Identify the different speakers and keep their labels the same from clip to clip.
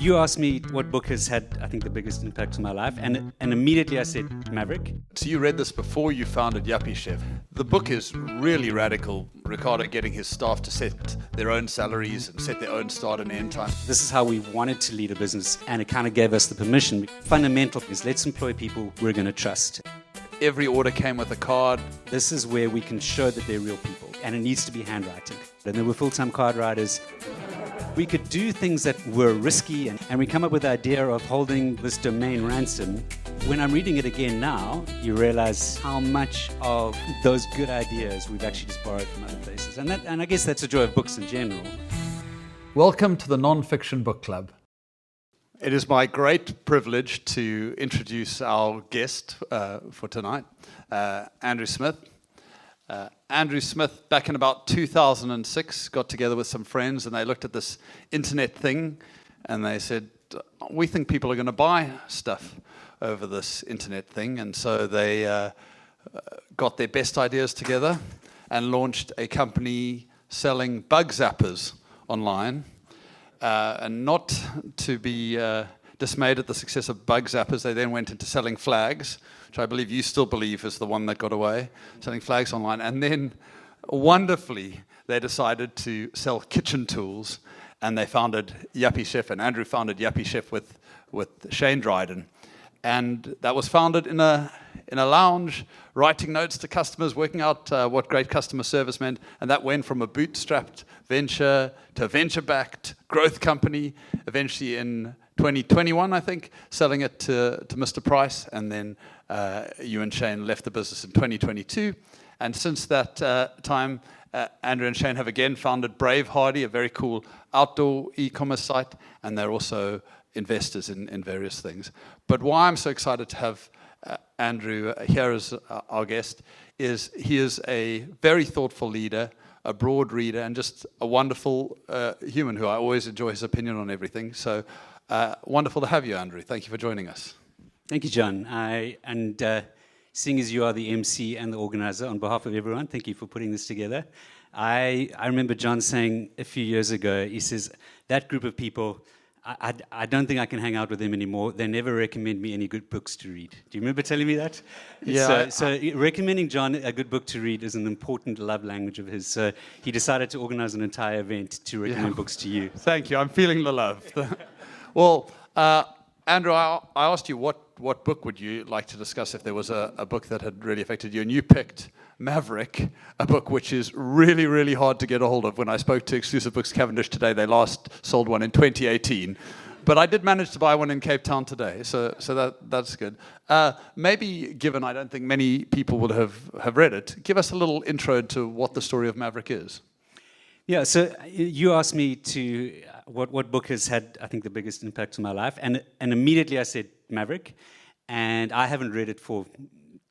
Speaker 1: You asked me what book has had, I think, the biggest impact on my life, and immediately I said Maverick.
Speaker 2: So you read this before you founded Yuppie Chef. The book is really radical. Ricardo getting his staff to set their own salaries and set their own start and end time.
Speaker 1: This is how we wanted to lead a business, and it kind of gave us the permission. Fundamental is let's employ people we're going to trust.
Speaker 2: Every order came with a card.
Speaker 1: This is where we can show that they're real people, and it needs to be handwriting. And there were full-time card writers. We could do things that were risky, and we come up with the idea of holding this domain ransom. When I'm reading it again now, you realize how much of those good ideas we've actually just borrowed from other places. And I guess that's the joy of books in general.
Speaker 2: Welcome to the Non-Fiction Book Club. It is my great privilege to introduce our guest for tonight, Andrew Smith. Andrew Smith, back in about 2006, got together with some friends and they looked at this internet thing and they said, we think people are going to buy stuff over this internet thing. And so they got their best ideas together and launched a company selling bug zappers online. And not to be dismayed at the success of bug zappers, they then went into selling flags, which I believe you still believe is the one that got away, selling flags online. And then, wonderfully, they decided to sell kitchen tools, and they founded Yuppie Chef, and Andrew founded Yuppie Chef with Shane Dryden. And that was founded in a lounge, writing notes to customers, working out what great customer service meant, and that went from a bootstrapped venture to a venture-backed growth company, eventually in 2021, I think, selling it to Mr. Price, and then you and Shane left the business in 2022. And since that time, Andrew and Shane have again founded Brave Hardy, a very cool outdoor e-commerce site, and they're also investors in various things. But why I'm so excited to have Andrew here as our guest is he is a very thoughtful leader, a broad reader, and just a wonderful human who I always enjoy his opinion on everything. So wonderful to have you, Andrew. Thank you for joining us.
Speaker 1: Thank you, John. Seeing as you are the MC and the organizer, on behalf of everyone, thank you for putting this together. I remember John saying a few years ago, he says, that group of people, I don't think I can hang out with them anymore. They never recommend me any good books to read. Do you remember telling me that?
Speaker 2: Yeah.
Speaker 1: So recommending John a good book to read is an important love language of his. So he decided to organize an entire event to recommend books to you.
Speaker 2: Thank you. I'm feeling the love. Well, Andrew, I asked you what book would you like to discuss if there was a book that had really affected you, and you picked Maverick, a book which is really, really hard to get a hold of. When I spoke to Exclusive Books Cavendish today, they last sold one in 2018. But I did manage to buy one in Cape Town today, so that's good. Maybe, given I don't think many people would have read it, give us a little intro to what the story of Maverick is.
Speaker 1: Yeah, so you asked me to what book has had, I think, the biggest impact on my life, and immediately I said Maverick, and I haven't read it for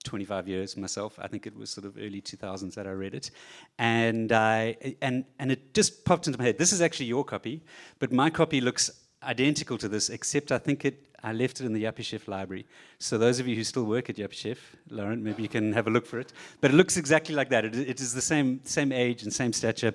Speaker 1: 25 years myself. I think it was sort of early 2000s that I read it, and it just popped into my head. This is actually your copy, but my copy looks identical to this, except I think I left it in the Yuppie Chef library. So those of you who still work at Yuppie Chef, Lauren, maybe you can have a look for it. But it looks exactly like that. It is the same age and same stature,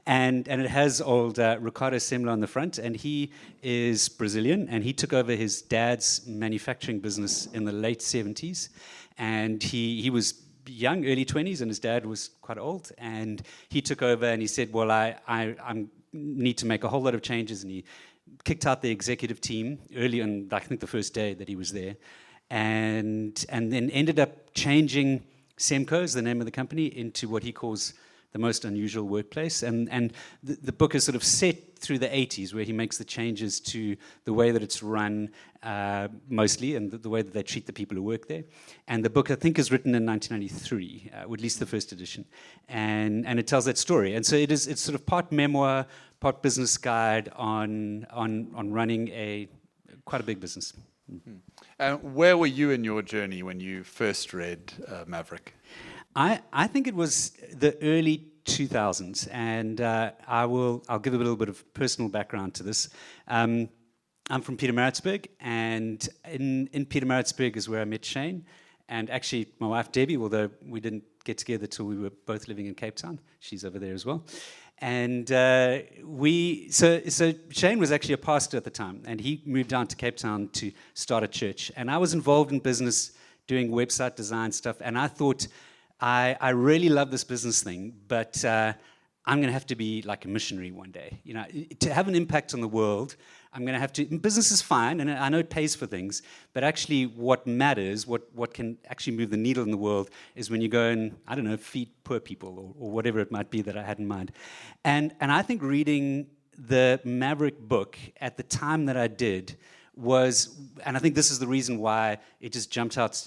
Speaker 1: and it has old Ricardo Semler on the front, and he is Brazilian, and he took over his dad's manufacturing business in the late 70s, and he was young, early 20s, and his dad was quite old, and he took over and he said, well, I need to make a whole lot of changes, and he kicked out the executive team early on, I think the first day that he was there, and then ended up changing Semco, is the name of the company, into what he calls the most unusual workplace. And the book is sort of set through the 80s, where he makes the changes to the way that it's run mostly, and the way that they treat the people who work there. And the book, I think, is written in 1993, or at least the first edition, and it tells that story. And so it's sort of part memoir, part business guide on running quite a big business.
Speaker 2: And where were you in your journey when you first read Maverick?
Speaker 1: I think it was the early 2000s, and I'll give a little bit of personal background to this. I'm from Pietermaritzburg, and in Pietermaritzburg is where I met Shane, and actually my wife Debbie, although we didn't get together till we were both living in Cape Town. She's over there as well. And so Shane was actually a pastor at the time, and he moved down to Cape Town to start a church. And I was involved in business, doing website design stuff, and I thought, I really love this business thing, but I'm going to have to be like a missionary one day. You know, to have an impact on the world, I'm going to have to. Business is fine, and I know it pays for things, but actually, what matters, what can actually move the needle in the world, is when you go and, I don't know, feed poor people or whatever it might be that I had in mind. And I think reading the Maverick book at the time that I did was, and I think this is the reason why it just jumped out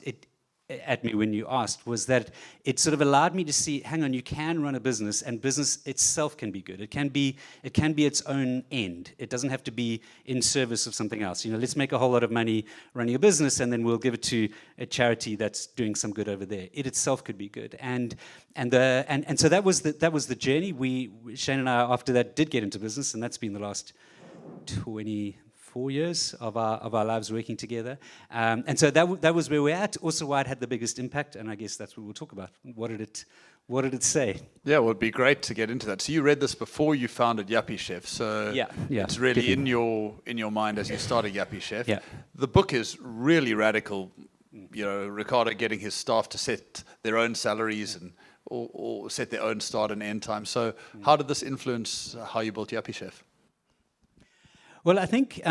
Speaker 1: at me when you asked, was that it sort of allowed me to see, hang on, you can run a business, and business itself can be good. It can be its own end. It doesn't have to be in service of something else. You know, let's make a whole lot of money running a business, and then we'll give it to a charity that's doing some good over there. It itself could be good, and so that was the journey. Shane and I, after that, did get into business, and that's been the last 24 years of our lives working together. And so that was where we're at, also why it had the biggest impact, and I guess that's what we'll talk about. What did it say?
Speaker 2: Yeah, well, it'd be great to get into that. So you read this before you founded Yuppie Chef, so
Speaker 1: yeah,
Speaker 2: it's really
Speaker 1: definitely
Speaker 2: in your mind as you started Yuppie Chef.
Speaker 1: Yeah.
Speaker 2: The book is really radical. You know, Ricardo getting his staff to set their own salaries and or set their own start and end time. So how did this influence how you built Yuppie Chef?
Speaker 1: Well, I think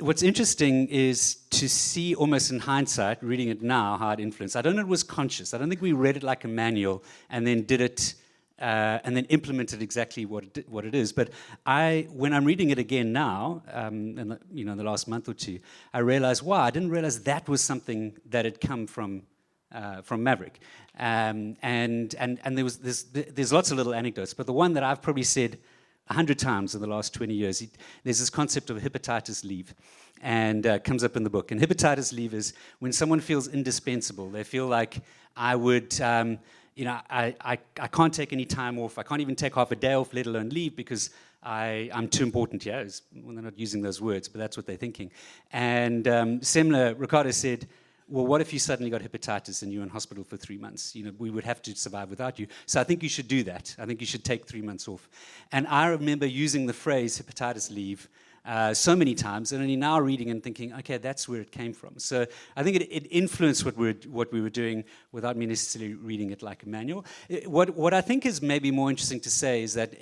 Speaker 1: what's interesting is to see almost in hindsight, reading it now, how it influenced. I don't know if it was conscious. I don't think we read it like a manual and then did it and then implemented exactly what it is. But when I'm reading it again now, in the last month or two, I realized, wow, I didn't realize that was something that had come from Maverick. And there's lots of little anecdotes, but the one that I've probably said 100 times in the last 20 years. There's this concept of hepatitis leave, and comes up in the book. And hepatitis leave is when someone feels indispensable. They feel like I can't take any time off. I can't even take half a day off, let alone leave, because I'm too important here. Well, they're not using those words, but that's what they're thinking. And Semler, Ricardo said, well, what if you suddenly got hepatitis and you're in hospital for 3 months? You know, we would have to survive without you. So I think you should do that. I think you should take 3 months off. And I remember using the phrase hepatitis leave so many times, and only now reading and thinking, okay, that's where it came from. So I think it influenced what we were doing without me necessarily reading it like a manual. What I think is maybe more interesting to say is that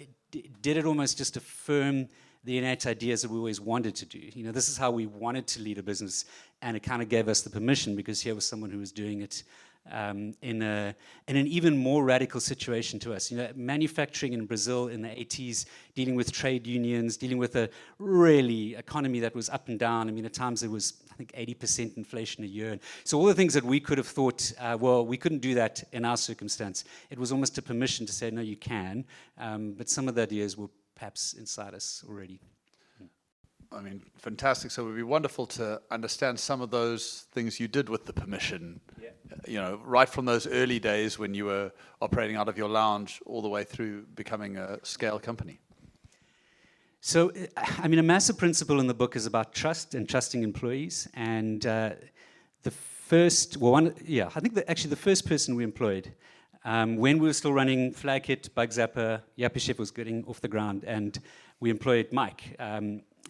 Speaker 1: did it almost just affirm the innate ideas that we always wanted to do. You know, this is how we wanted to lead a business, and it kind of gave us the permission because here was someone who was doing it in an even more radical situation to us. You know, manufacturing in Brazil in the 80s, dealing with trade unions, dealing with a really economy that was up and down. I mean, at times there was, I think, 80% inflation a year. And so all the things that we could have thought, well, we couldn't do that in our circumstance. It was almost a permission to say, no, you can. But some of the ideas were perhaps inside us already.
Speaker 2: I mean, fantastic. So it would be wonderful to understand some of those things you did with the permission. Yeah. You know, right from those early days when you were operating out of your lounge all the way through becoming a scale company.
Speaker 1: So, I mean, a massive principle in the book is about trust and trusting employees. And I think the first person we employed, when we were still running Flag Hit, Bug Zapper, Yuppie Chef was getting off the ground, and we employed Mike.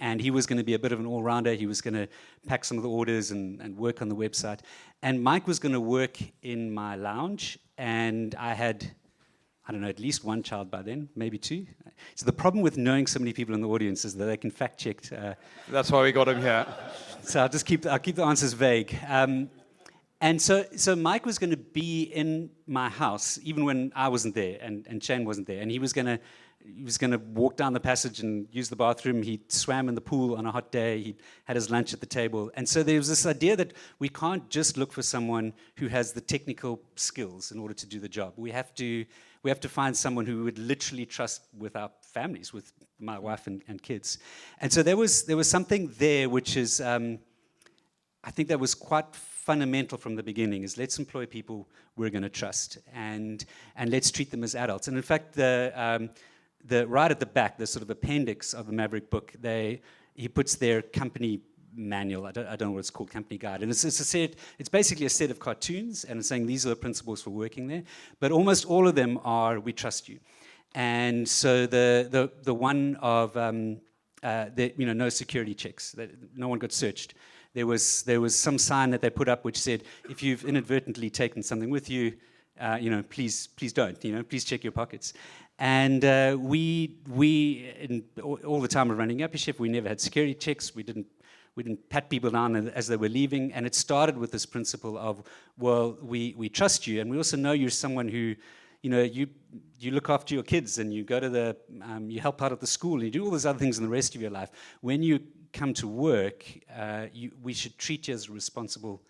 Speaker 1: And he was going to be a bit of an all-rounder. He was going to pack some of the orders and work on the website. And Mike was going to work in my lounge, and I had, I don't know, at least one child by then, maybe two. So the problem with knowing so many people in the audience is that they can fact-check.
Speaker 2: That's why we got him here.
Speaker 1: So I'll keep the answers vague. And so Mike was going to be in my house even when I wasn't there and Shane wasn't there, and he was going to walk down the passage and use the bathroom. He swam in the pool on a hot day. He had his lunch at the table. And so there was this idea that we can't just look for someone who has the technical skills in order to do the job. We have to find someone who we would literally trust with our families, with my wife and kids. And so there was something there which is, I think that was quite fundamental from the beginning, is let's employ people we're going to trust and let's treat them as adults. And in fact, the right at the back, the sort of appendix of the Maverick book, he puts their company manual. I don't know what it's called, company guide, and it's basically a set of cartoons, and it's saying these are the principles for working there. But almost all of them are, we trust you. And so the one of no security checks, that no one got searched. There was some sign that they put up which said, if you've inadvertently taken something with you, please don't, please check your pockets. And we in all the time of running Yuppiechef, we never had security checks. We didn't pat people down as they were leaving. And it started with this principle of, well, we trust you, and we also know you're someone who, you look after your kids, and you go to you help out at the school, and you do all those other things in the rest of your life. When you come to work, we should treat you as a responsible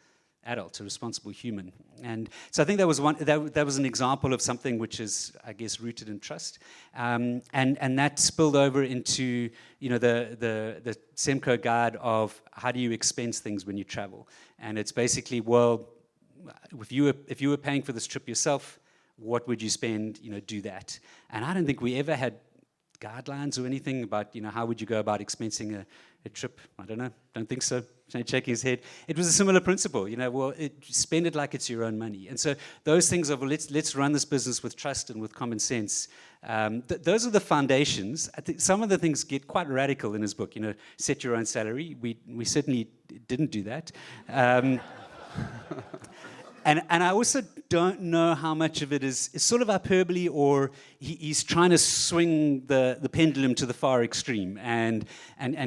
Speaker 1: adult, a responsible human. And so I think that was that was an example of something which is, I guess, rooted in trust, and that spilled over into the Semco guide of how do you expense things when you travel. And it's basically, well, if you were paying for this trip yourself, what would you spend? Do that. And I don't think we ever had guidelines or anything about how would you go about expensing a trip. I don't know. Don't think so. Shaking his head. It was a similar principle. Spend it like it's your own money. And so those things of, let's run this business with trust and with common sense. Those are the foundations. I think some of the things get quite radical in his book. Set your own salary. We certainly didn't do that. And I also don't know how much of it is sort of hyperbole, or he's trying to swing the pendulum to the far extreme and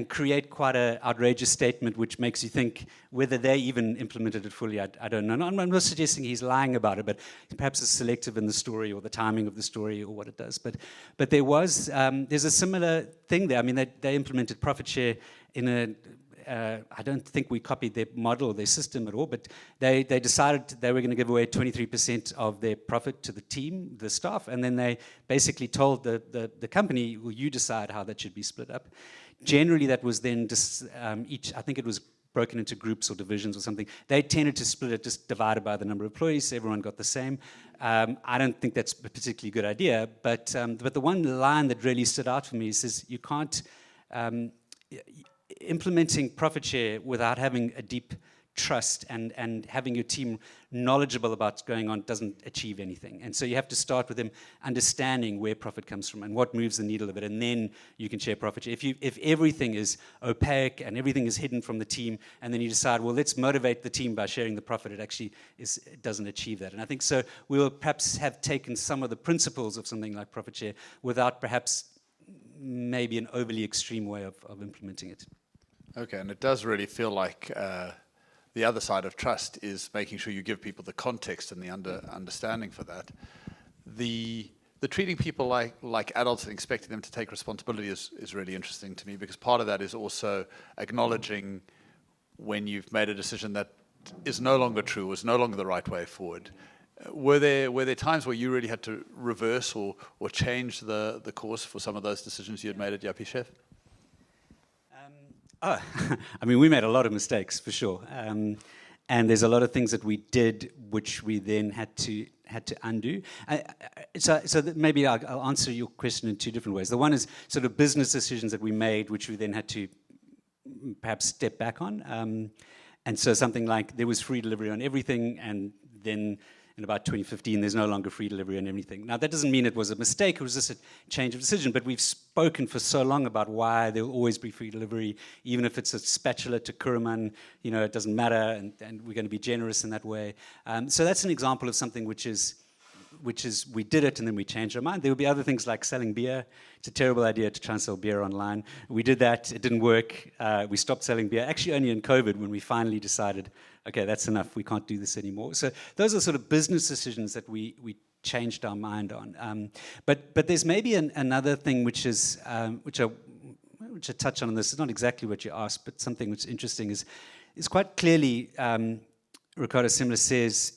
Speaker 1: create quite an outrageous statement which makes you think whether they even implemented it fully. I don't know. I'm not suggesting he's lying about it, but perhaps it's selective in the story or the timing of the story or what it does. But there's a similar thing there. I mean, they implemented profit share in a... I don't think we copied their model or their system at all, but they decided they were going to give away 23% of their profit to the team, the staff, and then they basically told the company, well, you decide how that should be split up. Generally, that was then I think it was broken into groups or divisions or something. They tended to split it, just divided by the number of employees, so everyone got the same. I don't think that's a particularly good idea, but the one line that really stood out for me is you can't... implementing profit share without having a deep trust and having your team knowledgeable about what's going on doesn't achieve anything. And so you have to start with them understanding where profit comes from and what moves the needle of it, and then you can share profit share. If everything is opaque and everything is hidden from the team, and then you decide, well, let's motivate the team by sharing the profit, it doesn't achieve that. And I think so we'll perhaps have taken some of the principles of something like profit share without perhaps maybe an overly extreme way of implementing it.
Speaker 2: Okay, and it does really feel like the other side of trust is making sure you give people the context and the understanding for that. The treating people like adults and expecting them to take responsibility is really interesting to me, because part of that is also acknowledging when you've made a decision that is no longer true, is no longer the right way forward. Were there times where you really had to reverse or change the course for some of those decisions you had made at Yuppiechef?
Speaker 1: I mean, we made a lot of mistakes, for sure. And there's a lot of things that we did which we then had to undo. So maybe I'll answer your question in two different ways. The one is sort of business decisions that we made, which we then had to perhaps step back on. And so something like there was free delivery on everything, and then in about 2015, there's no longer free delivery on everything. Now, that doesn't mean it was a mistake. It was just a change of decision. But we've spoken for so long about why there will always be free delivery, even if it's a spatula to Kuruman, it doesn't matter, and we're going to be generous in that way. So that's an example of something which is we did it and then we changed our mind. There will be other things like selling beer. It's a terrible idea to try and sell beer online. We did that. It didn't work. We stopped selling beer, actually only in COVID, when we finally decided, okay, that's enough. We can't do this anymore. So those are sort of business decisions that we changed our mind on. But there's maybe another thing which I touch on this. It's not exactly what you asked, but something which is interesting is quite clearly, Ricardo Semler says,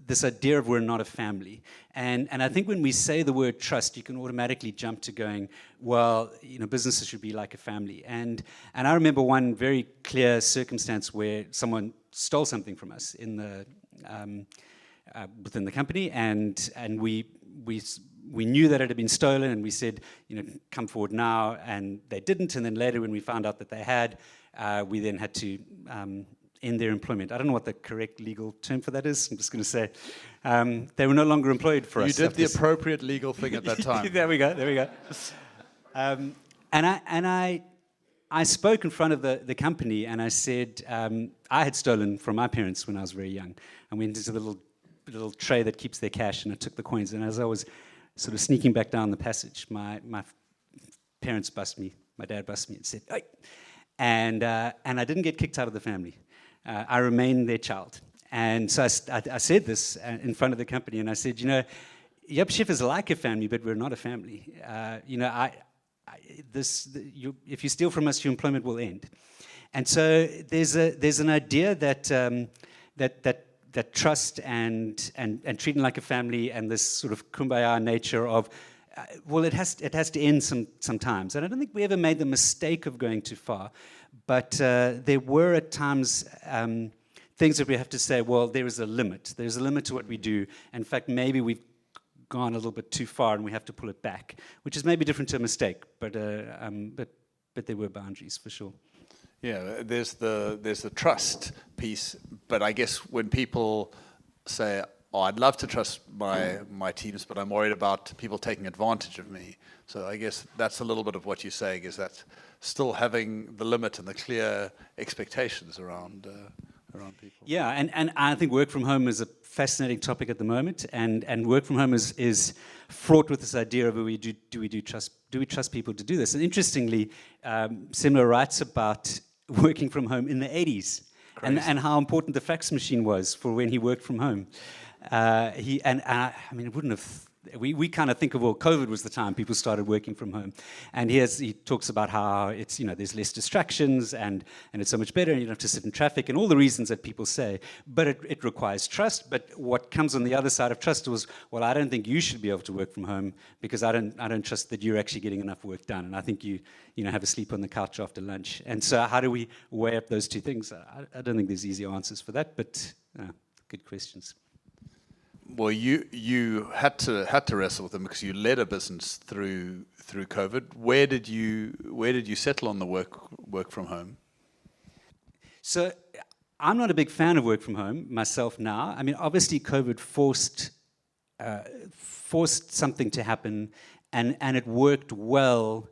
Speaker 1: this idea of we're not a family. And I think when we say the word trust, you can automatically jump to going, well, businesses should be like a family. And I remember one very clear circumstance where someone stole something from us in the within the company, and we knew that it had been stolen, and we said, come forward now, and they didn't. And then later, when we found out that they had, we then had to in their employment. I don't know what the correct legal term for that is. I'm just going to say they were no longer employed for us.
Speaker 2: You did the appropriate legal thing at that time.
Speaker 1: There we go. And I spoke in front of the company, and I said I had stolen from my parents when I was very young. I went into the little tray that keeps their cash, and I took the coins. And as I was sort of sneaking back down the passage, my parents bust me. My dad busted me and said, "Hey!" And I didn't get kicked out of the family. I remained their child. And so I said this in front of the company, and I said, Yup Chef is like a family, but we're not a family. If you steal from us, your employment will end. And so there's an idea that trust and treating like a family and this sort of kumbaya nature of it has to end sometimes. And I don't think we ever made the mistake of going too far, but there were at times things that we have to say, well, there is a limit. There's a limit to what we do. In fact, maybe we've gone a little bit too far and we have to pull it back, which is maybe different to a mistake, but there were boundaries for sure.
Speaker 2: Yeah, there's the trust piece, but I guess when people say, "Oh, I'd love to trust my teams, but I'm worried about people taking advantage of me." So I guess that's a little bit of what you're saying, is that still having the limit and the clear expectations around people.
Speaker 1: Yeah, and I think work from home is a fascinating topic at the moment, and work from home is fraught with this idea of do we trust people to do this? And interestingly, Semler writes about working from home in the 80s and how important the fax machine was for when he worked from home. It wouldn't have. We kind of think of, well, COVID was the time people started working from home, and he talks about how it's there's less distractions and it's so much better, and you don't have to sit in traffic and all the reasons that people say, but it requires trust. But what comes on the other side of trust was, well, I don't think you should be able to work from home because I don't trust that you're actually getting enough work done, and I think you have a sleep on the couch after lunch. And so how do we weigh up those two things? I don't think there's easy answers for that, but good questions.
Speaker 2: Well, you had to wrestle with them because you led a business through COVID. Where did you settle on the work from home?
Speaker 1: So I'm not a big fan of work from home myself now. I mean, obviously COVID forced something to happen, and it worked well,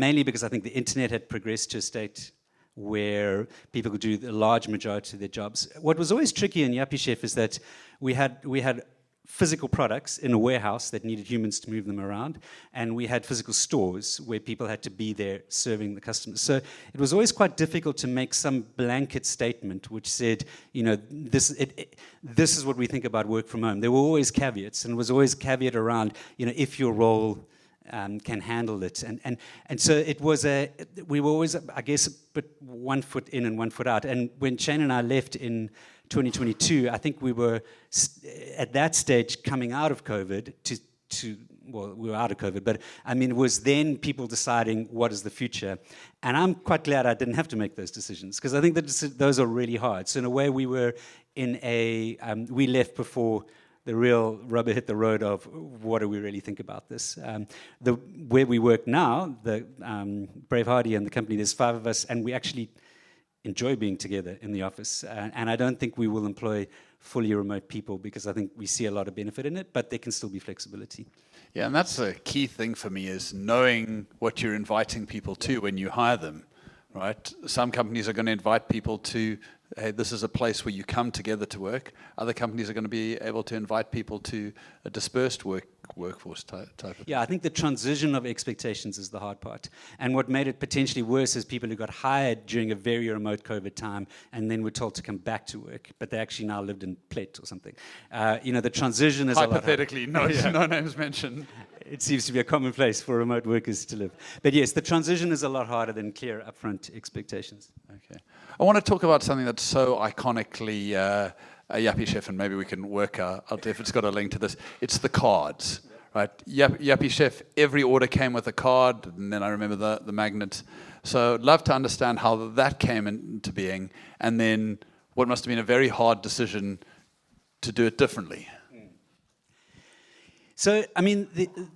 Speaker 1: mainly because I think the internet had progressed to a state where people could do the large majority of their jobs. What was always tricky in Yuppie Chef is that we had physical products in a warehouse that needed humans to move them around, and we had physical stores where people had to be there serving the customers. So it was always quite difficult to make some blanket statement which said, this is what we think about work from home. There were always caveats, and it was always caveat around, if your role can handle it, and so it was we were always, I guess, but 1 foot in and 1 foot out. And when Shane and I left in 2022, I think we were at that stage coming out of COVID we were out of COVID, but I mean, it was then people deciding what is the future. And I'm quite glad I didn't have to make those decisions, because I think that those are really hard. So in a way, we were in we left before the real rubber hit the road of what do we really think about this. Where we work now, the Brave Hardy and the company, there's 5 of us, and we actually enjoy being together in the office. And I don't think we will employ fully remote people, because I think we see a lot of benefit in it, but there can still be flexibility.
Speaker 2: Yeah, and that's a key thing for me, is knowing what you're inviting people to when you hire them, right? Some companies are going to invite people to, hey, this is a place where you come together to work. Other companies are going to be able to invite people to a dispersed workforce type of thing.
Speaker 1: Yeah, I think the transition of expectations is the hard part. And what made it potentially worse is people who got hired during a very remote COVID time and then were told to come back to work, but they actually now lived in Plet or something. The transition is
Speaker 2: hypothetically, no names mentioned.
Speaker 1: It seems to be a commonplace for remote workers to live. But yes, the transition is a lot harder than clear upfront expectations.
Speaker 2: Okay. I want to talk about something that's so iconically a Yuppie Chef, and maybe we can work out if it's got a link to this. It's the cards, right? Yuppie Chef, every order came with a card, and then I remember the magnet. So I'd love to understand how that came into being, and then what must have been a very hard decision to do it differently.
Speaker 1: So, I mean,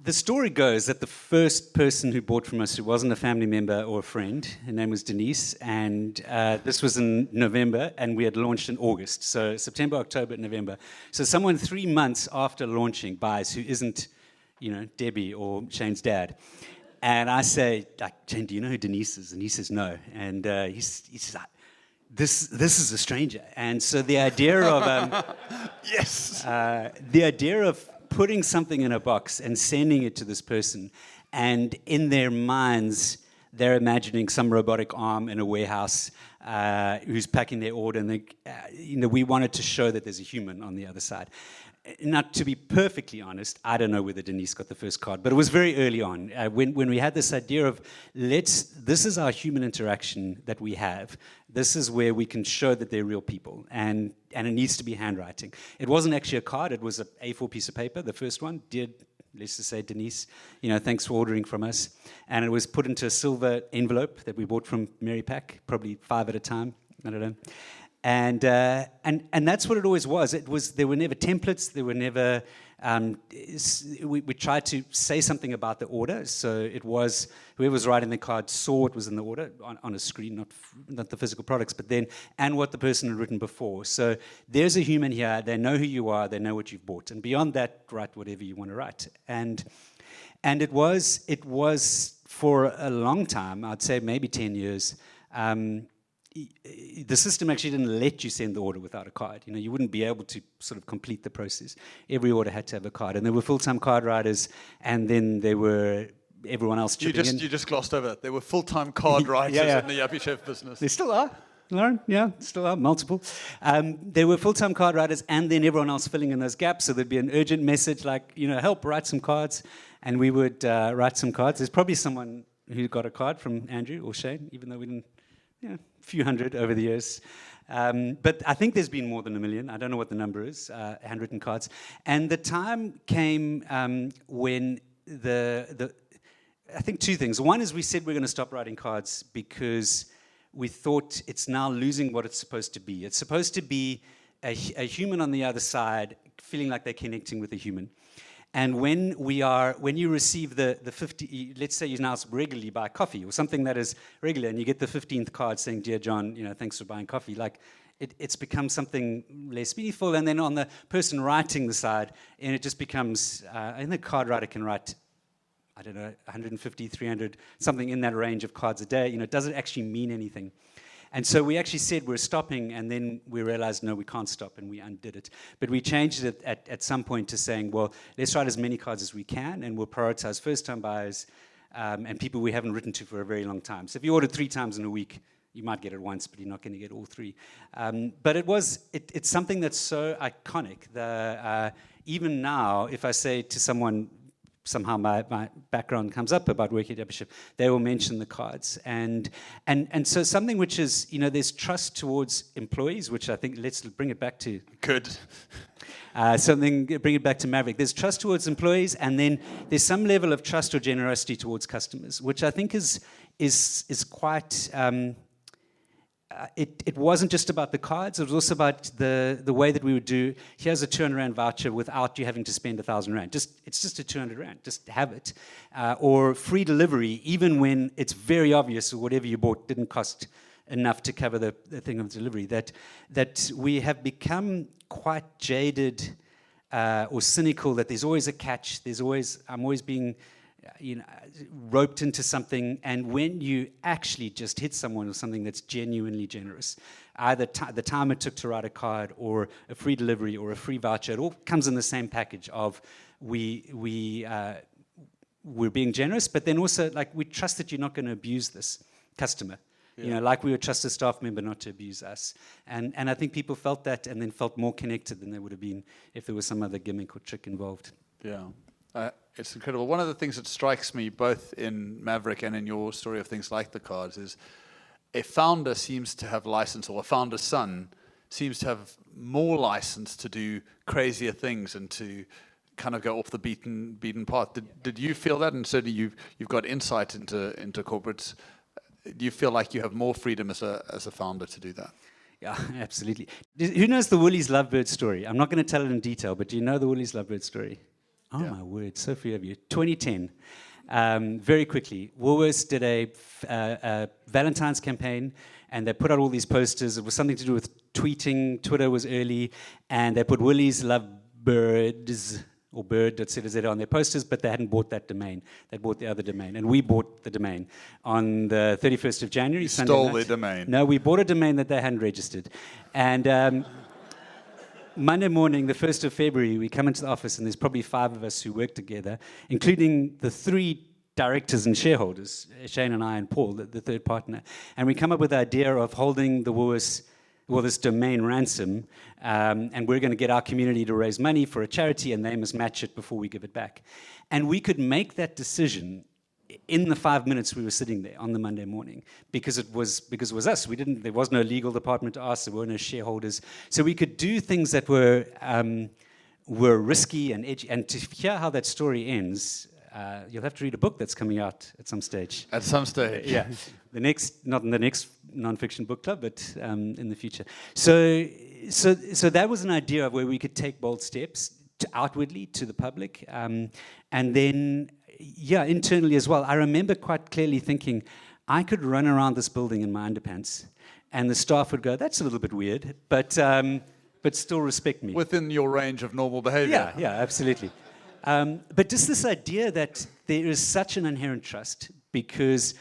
Speaker 1: the story goes that the first person who bought from us who wasn't a family member or a friend, her name was Denise, and this was in November, and we had launched in August. So September, October, November. So someone 3 months after launching buys who isn't, Debbie or Shane's dad. And I say, like, Shane, do you know who Denise is? And he says, no. And he says, this is a stranger. And so the idea of...
Speaker 2: Yes!
Speaker 1: The idea of putting something in a box and sending it to this person, and in their minds, they're imagining some robotic arm in a warehouse who's packing their order, and we wanted to show that there's a human on the other side. Now, to be perfectly honest, I don't know whether Denise got the first card, but it was very early on when we had this idea of this is our human interaction that we have. This is where we can show that they're real people, and it needs to be handwriting. It wasn't actually a card; it was an A4 piece of paper. The first one, dear, let's just say Denise, thanks for ordering from us, and it was put into a silver envelope that we bought from Mary Pack, probably 5 at a time. I don't know. And that's what it always was. There were never templates. There were never. We tried to say something about the order, so it was whoever was writing the card saw what was in the order on a screen, not the physical products, but then and what the person had written before. So there's a human here. They know who you are. They know what you've bought, and beyond that, write whatever you want to write. And it was for a long time. I'd say maybe 10 years. The system actually didn't let you send the order without a card. You wouldn't be able to sort of complete the process. Every order had to have a card, and there were full-time card writers, and then there were everyone else chipping in.
Speaker 2: You just glossed over it. There were full-time card writers in the Yuppie Chef business.
Speaker 1: There still are, Lauren. Yeah, still are, multiple. There were full-time card writers, and then everyone else filling in those gaps. So there'd be an urgent message like, help, write some cards, and we would write some cards. There's probably someone who got a card from Andrew or Shane, even though we didn't. A few hundred over the years. But I think there's been more than 1 million. I don't know what the number is, handwritten cards. And the time came when I think two things. One is we said we're going to stop writing cards because we thought it's now losing what it's supposed to be. It's supposed to be a human on the other side feeling like they're connecting with a human. And when you receive the 50, let's say you now regularly buy coffee or something that is regular, and you get the 15th card saying, "Dear John, thanks for buying coffee," like it's become something less meaningful. And then on the person writing the side, and it just becomes, and the card writer can write, I don't know, 150, 300, something in that range of cards a day. It doesn't actually mean anything. And so we actually said we're stopping, and then we realized, no, we can't stop, and we undid it. But we changed it at some point to saying, well, let's write as many cards as we can, and we'll prioritize first-time buyers and people we haven't written to for a very long time. So if you ordered 3 times in a week, you might get it once, but you're not going to get all 3. But it's something that's so iconic. Even now, if I say to someone, somehow my background comes up about working at Yuppie Chef, they will mention the cards. And so something which is, there's trust towards employees, which I think, let's bring it back to...
Speaker 2: Good.
Speaker 1: Bring it back to Maverick. There's trust towards employees, and then there's some level of trust or generosity towards customers, which I think is quite... It wasn't just about the cards, it was also about the way that we would do, here's a 200 Rand voucher without you having to spend 1,000 Rand. It's just a 200 Rand, just have it. Or free delivery, even when it's very obvious or whatever you bought didn't cost enough to cover the thing of delivery. That we have become quite jaded or cynical, that there's always a catch, I'm always being... roped into something, and when you actually just hit someone with something that's genuinely generous, either the time it took to write a card or a free delivery or a free voucher, it all comes in the same package of we're being generous, but then also like we trust that you're not going to abuse this customer. Yeah. Like we would trust a staff member not to abuse us. And I think people felt that and then felt more connected than they would have been if there was some other gimmick or trick involved.
Speaker 2: Yeah. It's incredible. One of the things that strikes me both in Maverick and in your story of things like the cards is a founder seems to have license, or a founder's son seems to have more license to do crazier things and to kind of go off the beaten path. Did you feel that? And certainly you've got insight into corporates. Do you feel like you have more freedom as a founder to do that?
Speaker 1: Yeah, absolutely. Who knows the Woolies Lovebird story? I'm not going to tell it in detail, but do you know the Woolies Lovebird story? Oh, my word, so few of you. 2010. Very quickly, Woolworths did a Valentine's campaign, and they put out all these posters. It was something to do with tweeting. Twitter was early, and they put Woolies love birds, or bird.co.za on their posters, but they hadn't bought that domain. They bought the other domain, and we bought the domain on the 31st of January.
Speaker 2: You
Speaker 1: Sunday
Speaker 2: stole
Speaker 1: night.
Speaker 2: their domain.
Speaker 1: No, we bought a domain that they hadn't registered. And Monday morning, the 1st of February, we come into the office, and there's probably 5 of us who work together, including the 3 directors and shareholders, Shane and I and Paul, the third partner. And we come up with the idea of holding the Woolworths, well, this domain ransom, and we're going to get our community to raise money for a charity, and they must match it before we give it back. And we could make that decision in the 5 minutes we were sitting there on the Monday morning, because it was us. There was no legal department to ask. There were no shareholders, so we could do things that were risky and edgy. And to hear how that story ends, you'll have to read a book that's coming out at some stage.
Speaker 2: At some stage,
Speaker 1: yeah. Not in the next non-fiction book club, but in the future. So that was an idea of where we could take bold steps outwardly to the public, and then. Yeah, internally as well. I remember quite clearly thinking, I could run around this building in my underpants, and the staff would go, "That's a little bit weird," but still respect me.
Speaker 2: Within your range of normal behavior.
Speaker 1: Yeah, absolutely. But just this idea that there is such an inherent trust because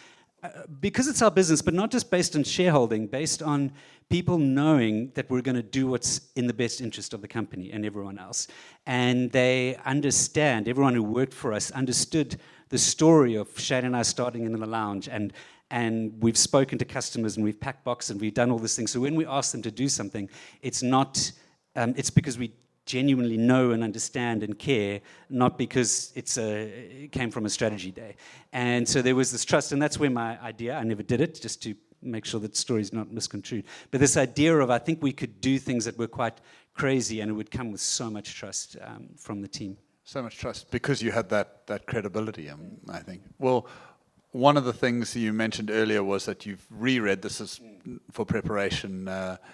Speaker 1: it's our business, but not just based on shareholding, based on people knowing that we're going to do what's in the best interest of the company and everyone else. And they understand, everyone who worked for us understood the story of Shane and I starting in the lounge, and we've spoken to customers, and we've packed boxes, and we've done all these things. So when we ask them to do something, it's not, it's because we genuinely know and understand and care, not because it came from a strategy day. And so there was this trust, and that's where my idea, I never did it, just to make sure that the story's not misconstrued. But this idea of, I think we could do things that were quite crazy, and it would come with so much trust from the team.
Speaker 2: So much trust, because you had that credibility, I think. Well, one of the things you mentioned earlier was that you've reread, this is for preparation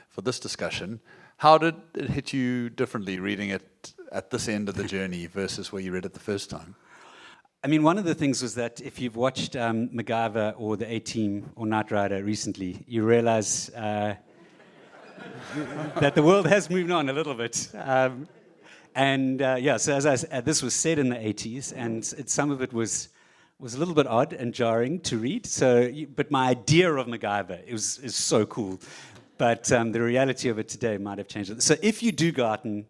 Speaker 2: for this discussion. How did it hit you differently reading it at this end of the journey versus where you read it the first time?
Speaker 1: I mean, one of the things was that if you've watched MacGyver or The A-Team or Knight Rider recently, you realize that the world has moved on a little bit. So this was set in the 80s, and some of it was a little bit odd and jarring to read. But my idea of MacGyver is so cool. But the reality of it today might have changed. So if you do go out and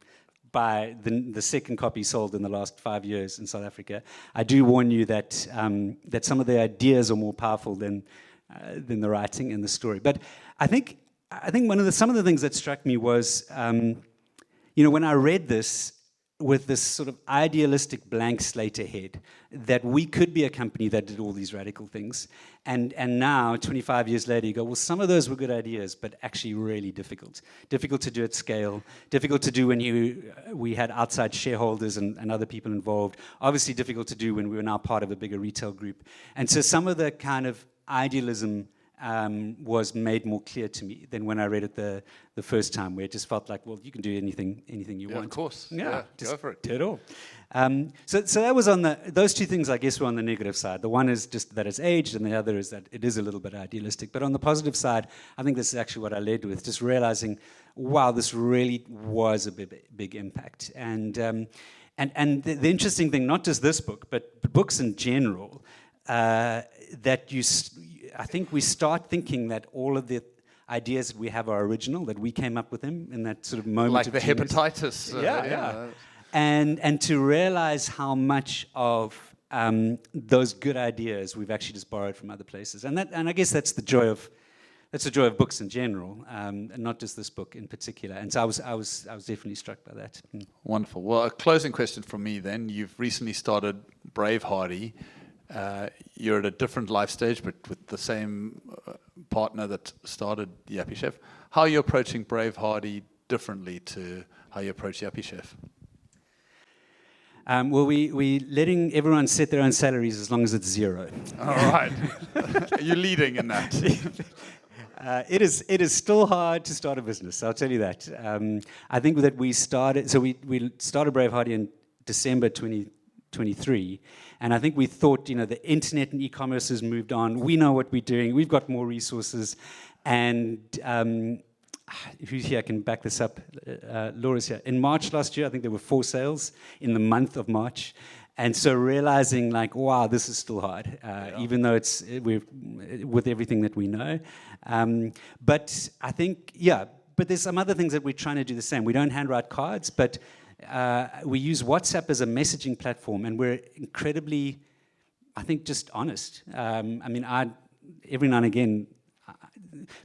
Speaker 1: buy the second copy sold in the last 5 years in South Africa, I do warn you that some of the ideas are more powerful than the writing and the story. But I think some of the things that struck me was, when I read this with this sort of idealistic blank slate ahead, that we could be a company that did all these radical things. And now, 25 years later, you go, well, some of those were good ideas, but actually really difficult. Difficult to do at scale, difficult to do when we had outside shareholders and other people involved. Obviously difficult to do when we were now part of a bigger retail group. And so some of the kind of idealism was made more clear to me than when I read it the first time, where it just felt like, well, you can do anything you want.
Speaker 2: Of course.
Speaker 1: Yeah,
Speaker 2: just go for it.
Speaker 1: Do it all. So that was those two things, I guess, were on the negative side. The one is just that it's aged, and the other is that it is a little bit idealistic. But on the positive side, I think this is actually what I led with, just realizing, wow, this really was a big impact. And the interesting thing, not just this book, but books in general, I think we start thinking that all of the ideas that we have are original, that we came up with them in that sort of moment
Speaker 2: like
Speaker 1: of
Speaker 2: the
Speaker 1: genius.
Speaker 2: hepatitis.
Speaker 1: Yeah. And to realize how much of those good ideas we've actually just borrowed from other places, and I guess that's the joy of books in general, and not just this book in particular. And so I was definitely struck by that.
Speaker 2: Wonderful. Well, a closing question from me then. You've recently started Brave Hardy. You're at a different life stage, but with the same partner that started Yappy Chef. How are you approaching Brave Hardy differently to how you approach Yappy Chef?
Speaker 1: Well, we letting everyone set their own salaries as long as it's zero.
Speaker 2: All right. You're leading in that.
Speaker 1: It is still hard to start a business, I'll tell you that. I think that we started Brave Hardy in December 2012. 23. And I think we thought, the internet and e-commerce has moved on. We know what we're doing. We've got more resources. And who's here? I can back this up. Laura's here. In March last year, I think there were 4 sales in the month of March. And so realizing wow, this is still hard, even though we're with everything that we know. But I think, but there's some other things that we're trying to do the same. We don't handwrite cards, but we use WhatsApp as a messaging platform, and we're incredibly, I think, just honest. Every now and again,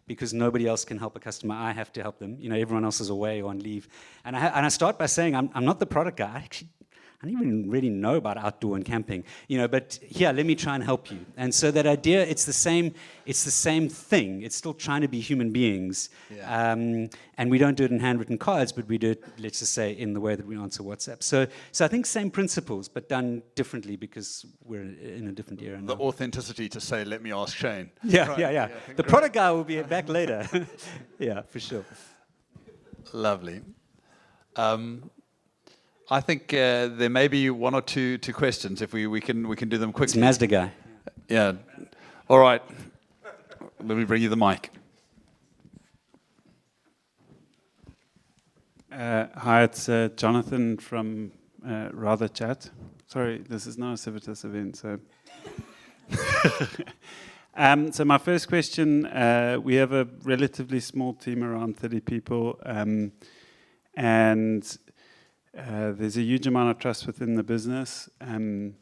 Speaker 1: because nobody else can help a customer, I have to help them. Everyone else is away or on leave. And I start by saying, I'm not the product guy. I don't even really know about outdoor and camping, but here, let me try and help you. And so that idea, it's the same thing. It's still trying to be human beings. Yeah. And we don't do it in handwritten cards, but we do it, let's just say, in the way that we answer WhatsApp. So I think same principles, but done differently because we're in a different era now.
Speaker 2: The authenticity to say, let me ask Shane.
Speaker 1: Yeah. The product guy will be back later. Yeah, for sure.
Speaker 2: Lovely. I think there may be 1 or 2 questions if we can do them quickly.
Speaker 1: It's Mazda guy.
Speaker 2: Yeah. All right. Let me bring you the mic.
Speaker 3: Hi, it's Jonathan from Rather Chat. Sorry, this is not a Civitas event, so. So my first question: we have a relatively small team, around 30 people, and there's a huge amount of trust within the business, and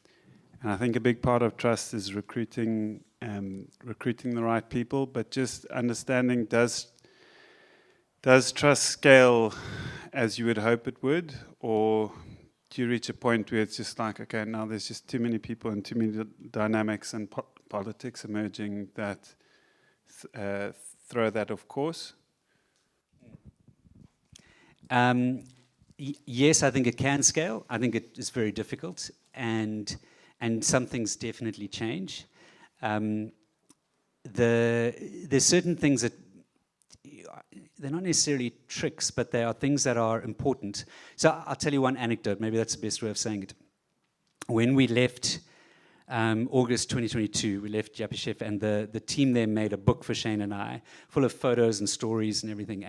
Speaker 3: I think a big part of trust is recruiting the right people. But just understanding, does trust scale as you would hope it would, or do you reach a point where it's just like, okay, now there's just too many people and too many dynamics and politics emerging that throw that off course?
Speaker 1: Yes, I think it can scale. I think it is very difficult, and some things definitely change. There's certain things that they're not necessarily tricks, but they are things that are important. So I'll tell you one anecdote. Maybe that's the best way of saying it. When we left August 2022, we left Yapishef, and the team there made a book for Shane and I, full of photos and stories and everything,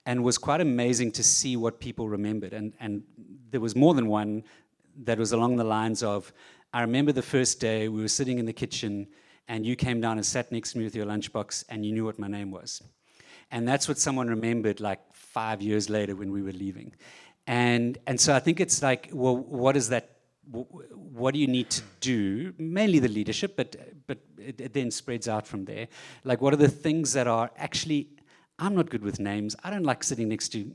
Speaker 1: and was quite amazing to see what people remembered. And there was more than one that was along the lines of, I remember the first day we were sitting in the kitchen, and you came down and sat next to me with your lunchbox, and you knew what my name was. And that's what someone remembered 5 years later when we were leaving. And so I think it's like, well, what is that? What do you need to do? Mainly the leadership, but it then spreads out from there. What are the things that are actually, I'm not good with names. I don't like sitting next to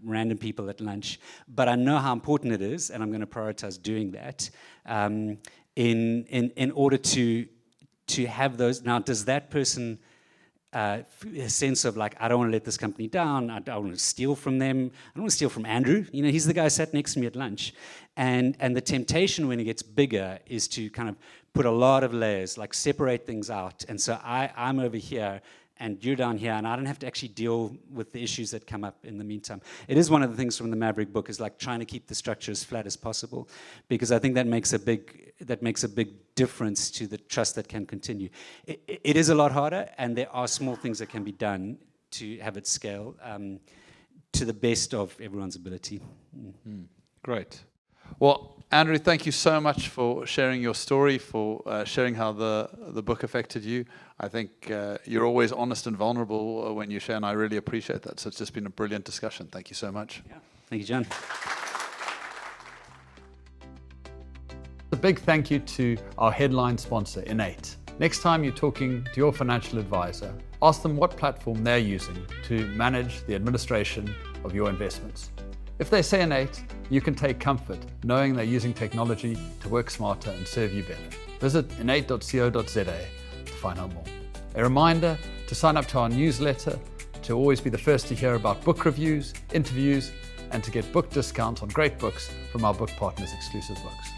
Speaker 1: random people at lunch, but I know how important it is, and I'm going to prioritize doing that in order to have those. Now, does that person a sense of I don't want to let this company down, I don't want to steal from them, I don't want to steal from Andrew, he's the guy who sat next to me at lunch, and the temptation when it gets bigger is to kind of put a lot of layers, separate things out, and so I'm over here and you're down here, and I don't have to actually deal with the issues that come up in the meantime. It is one of the things from the Maverick book, is trying to keep the structure as flat as possible, because I think that makes a big difference to the trust that can continue. It is a lot harder, and there are small things that can be done to have it scale to the best of everyone's ability.
Speaker 2: Great. Well, Andrew, thank you so much for sharing your story, for sharing how the book affected you. I think you're always honest and vulnerable when you share, and I really appreciate that. So it's just been a brilliant discussion. Thank you so much.
Speaker 1: Yeah. Thank you, John.
Speaker 4: A big thank you to our headline sponsor, Innate. Next time you're talking to your financial advisor, ask them what platform they're using to manage the administration of your investments. If they say Innate, you can take comfort knowing they're using technology to work smarter and serve you better. Visit innate.co.za to find out more. A reminder to sign up to our newsletter to always be the first to hear about book reviews, interviews, and to get book discounts on great books from our book partners' exclusive books.